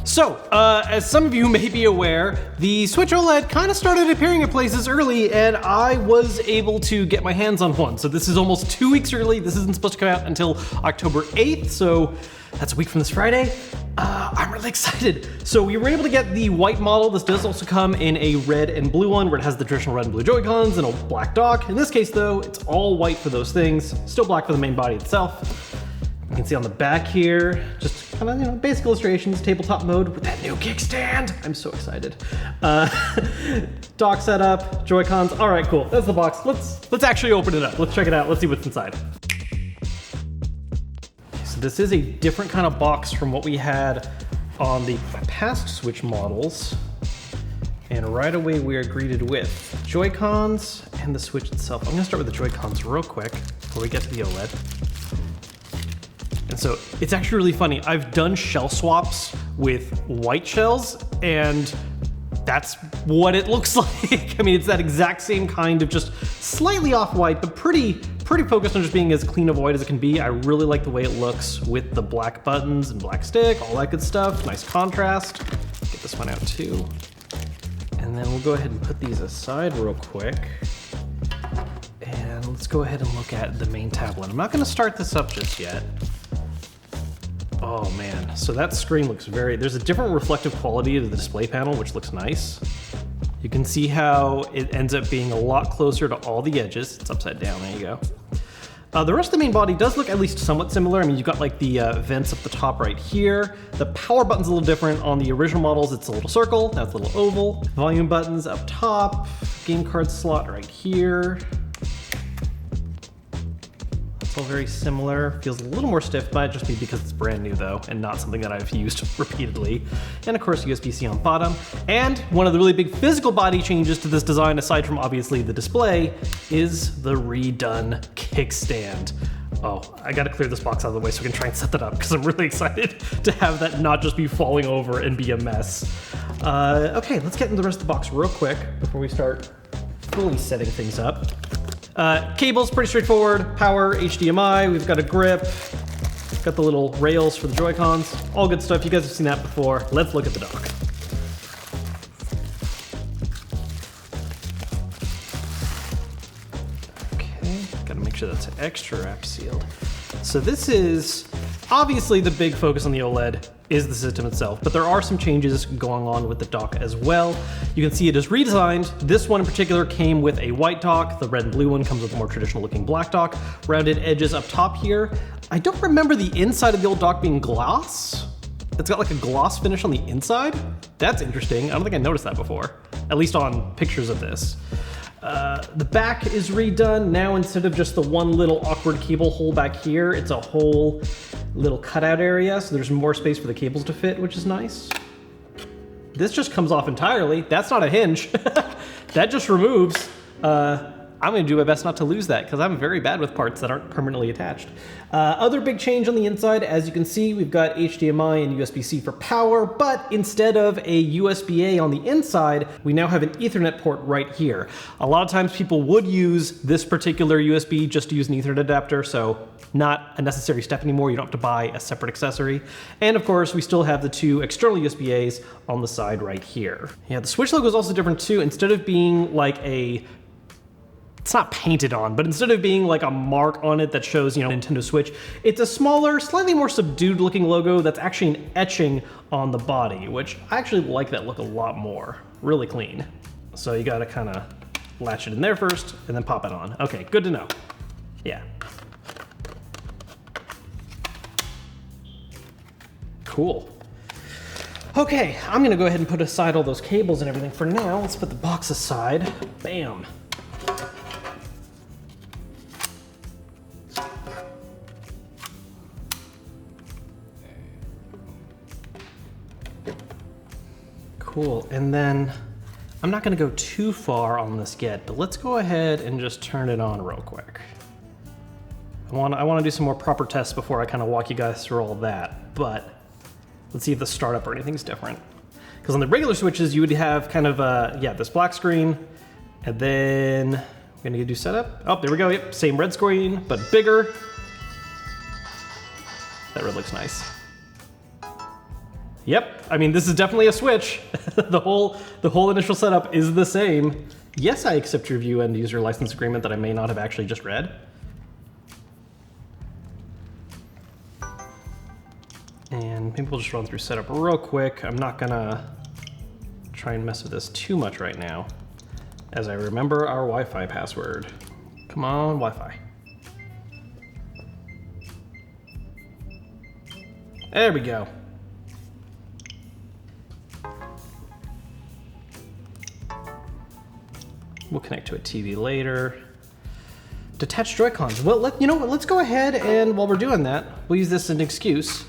So, as some of you may be aware, the Switch OLED kind of started appearing at places early, and I was able to get my hands on one. So this is almost 2 weeks early. This isn't supposed to come out until October 8th, so that's a week from this Friday. I'm really excited. So we were able to get the white model. This does also come in a red and blue one, where it has the traditional red and blue Joy-Cons and a black dock. In this case though, it's all white for those things, still black for the main body itself. You can see on the back here, just kind of, you know, basic illustrations, tabletop mode with that new kickstand. I'm so excited. Dock setup, Joy-Cons. All right, cool. That's the box. Let's actually open it up. Let's check it out. Let's see what's inside. So this is a different kind of box from what we had on the past Switch models. And right away we are greeted with Joy-Cons and the Switch itself. I'm gonna start with the Joy-Cons real quick before we get to the OLED. And so it's actually really funny. I've done shell swaps with white shells, and that's what it looks like. I mean, it's that exact same kind of just slightly off-white, but pretty focused on just being as clean of white as it can be. I really like the way it looks with the black buttons and black stick, all that good stuff. Nice contrast. Get this one out too. And then we'll go ahead and put these aside real quick. And let's go ahead and look at the main tablet. I'm not gonna start this up just yet. Oh man, so that screen looks there's a different reflective quality to the display panel, which looks nice. You can see how it ends up being a lot closer to all the edges. It's upside down, there you go. The rest of the main body does look at least somewhat similar. I mean, you've got like the vents up the top right here. The power button's a little different. On the original models, it's a little circle, now it's a little oval. Volume buttons up top, game card slot right here. All very similar. Feels a little more stiff, might just be because it's brand new though, and not something that I've used repeatedly. And of course, USB-C on bottom. And one of the really big physical body changes to this design, aside from obviously the display, is the redone kickstand. Oh, I gotta clear this box out of the way so I can try and set that up, because I'm really excited to have that not just be falling over and be a mess. Okay, let's get into the rest of the box real quick before we start fully setting things up. Cable's pretty straightforward. Power, HDMI, we've got a grip, got the little rails for the Joy-Cons. All good stuff, you guys have seen that before. Let's look at the dock. Okay, gotta make sure that's extra wrap sealed. So this is, obviously the big focus on the OLED is the system itself, but there are some changes going on with the dock as well. You can see it is redesigned. This one in particular came with a white dock. The red and blue one comes with a more traditional looking black dock. Rounded edges up top here. I don't remember the inside of the old dock being gloss. It's got like a gloss finish on the inside. That's interesting. I don't think I noticed that before, at least on pictures of this. The back is redone. Now instead of just the one little awkward cable hole back here, it's a whole little cutout area, so there's more space for the cables to fit, which is nice. This just comes off entirely. That's not a hinge. That just removes. I'm gonna do my best not to lose that, because I'm very bad with parts that aren't permanently attached. Other big change on the inside, as you can see, we've got HDMI and USB-C for power, but instead of a USB-A on the inside, we now have an Ethernet port right here. A lot of times people would use this particular USB just to use an Ethernet adapter, so not a necessary step anymore. You don't have to buy a separate accessory. And of course, we still have the two external USB-As on the side right here. Yeah, the Switch logo is also different too. Instead of being like it's not painted on, but instead of being like a mark on it that shows, you know, Nintendo Switch, it's a smaller, slightly more subdued looking logo that's actually an etching on the body, which I actually like that look a lot more. Really clean. So you gotta kind of latch it in there first and then pop it on. Okay, good to know. Yeah. Cool. Okay, I'm gonna go ahead and put aside all those cables and everything for now. Let's put the box aside. Bam. Cool, and then I'm not gonna go too far on this yet, but let's go ahead and just turn it on real quick. I wanna do some more proper tests before I kind of walk you guys through all that, but let's see if the startup or anything's different. Because on the regular Switches, you would have kind of, this black screen, and then we're gonna do setup. Oh, there we go, yep, same red screen, but bigger. That really looks nice. Yep, I mean, this is definitely a switch. The whole initial setup is the same. Yes, I accept your view end user license agreement that I may not have actually just read. And maybe we'll just run through setup real quick. I'm not gonna try and mess with this too much right now, as I remember our Wi-Fi password. Come on, Wi-Fi. There we go. We'll connect to a TV later. Detach Joy-Cons. Well, you know what? Let's go ahead and while we're doing that, we'll use this as an excuse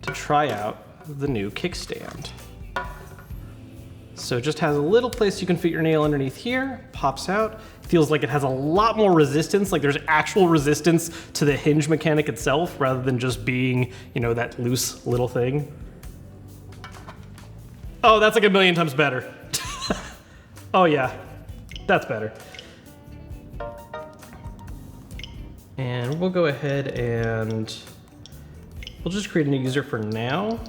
to try out the new kickstand. So it just has a little place you can fit your nail underneath here, pops out. Feels like it has a lot more resistance, like there's actual resistance to the hinge mechanic itself rather than just being, you know, that loose little thing. Oh, that's like a million times better. Oh yeah, that's better. And we'll go ahead and we'll just create a new user for now.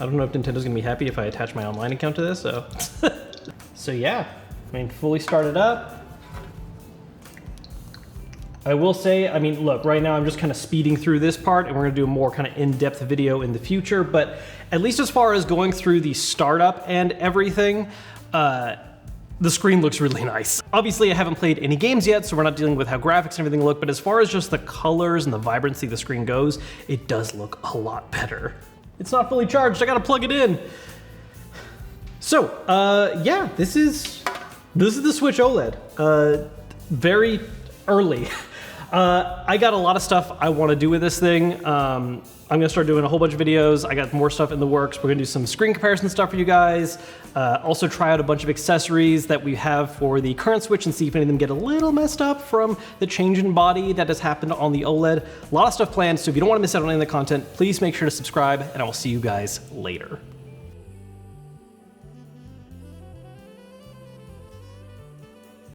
I don't know if Nintendo's gonna be happy if I attach my online account to this, so. So yeah, I mean, fully started up. I will say, I mean, look, right now I'm just kind of speeding through this part and we're gonna do a more kind of in-depth video in the future, but at least as far as going through the startup and everything, the screen looks really nice. Obviously, I haven't played any games yet, so we're not dealing with how graphics and everything look, but as far as just the colors and the vibrancy the screen goes, it does look a lot better. It's not fully charged, I gotta plug it in. So, yeah, this is the Switch OLED. Very early. I got a lot of stuff I wanna do with this thing. I'm gonna start doing a whole bunch of videos. I got more stuff in the works. We're gonna do some screen comparison stuff for you guys. Also try out a bunch of accessories that we have for the current Switch and see if any of them get a little messed up from the change in body that has happened on the OLED. A lot of stuff planned, so if you don't wanna miss out on any of the content, please make sure to subscribe and I will see you guys later.